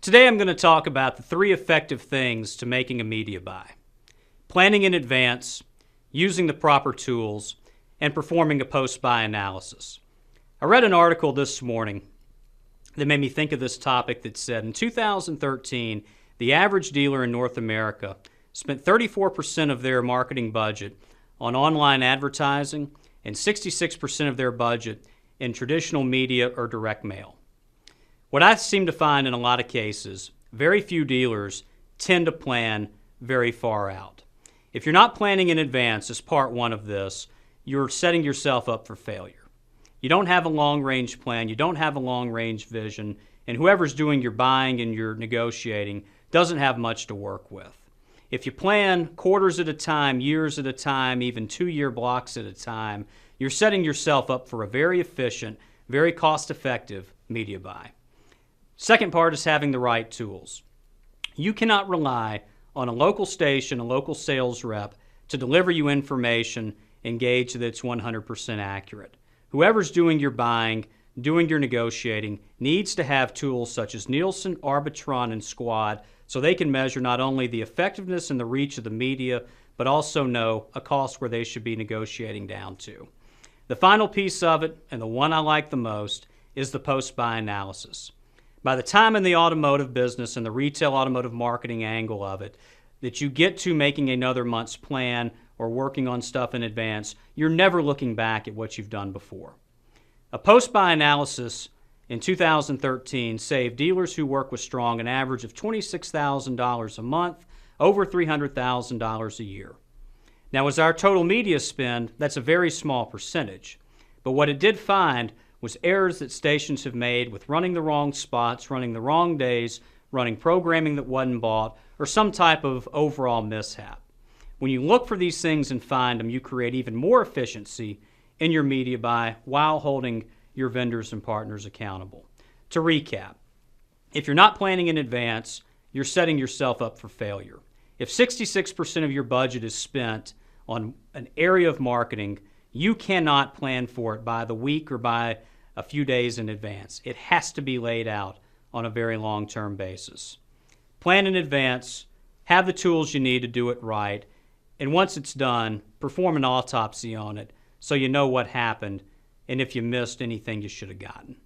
Today I'm going to talk about the 3 effective things to making a media buy: planning in advance, using the proper tools, and performing a post-buy analysis. I read an article this morning that made me think of this topic that said in 2013, the average dealer in North America spent 34% of their marketing budget on online advertising and 66% of their budget in traditional media or direct mail. What I seem to find in a lot of cases, very few dealers tend to plan very far out. If you're not planning in advance as part one of this, you're setting yourself up for failure. You don't have a long-range plan, you don't have a long-range vision, and whoever's doing your buying and your negotiating doesn't have much to work with. If you plan quarters at a time, years at a time, even 2-year blocks at a time, you're setting yourself up for a very efficient, very cost-effective media buy. Second part is having the right tools. You cannot rely on a local station, a local sales rep, to deliver you information and gauge that it's 100% accurate. Whoever's doing your buying, doing your negotiating, needs to have tools such as Nielsen, Arbitron, and Squad so they can measure not only the effectiveness and the reach of the media, but also know a cost where they should be negotiating down to. The final piece of it, and the one I like the most, is the post-buy analysis. By the time in the automotive business and the retail automotive marketing angle of it, that you get to making another month's plan or working on stuff in advance, you're never looking back at what you've done before. A post-buy analysis in 2013 saved dealers who work with Strong an average of $26,000 a month, over $300,000 a year. Now, as our total media spend, that's a very small percentage. But what it did find was errors that stations have made with running the wrong spots, running the wrong days, running programming that wasn't bought, or some type of overall mishap. When you look for these things and find them, you create even more efficiency in your media buy while holding your vendors and partners accountable. To recap, if you're not planning in advance, you're setting yourself up for failure. If 66% of your budget is spent on an area of marketing, you cannot plan for it by the week or by a few days in advance. It has to be laid out on a very long-term basis. Plan in advance, have the tools you need to do it right, and once it's done, perform an autopsy on it so you know what happened and if you missed anything you should have gotten.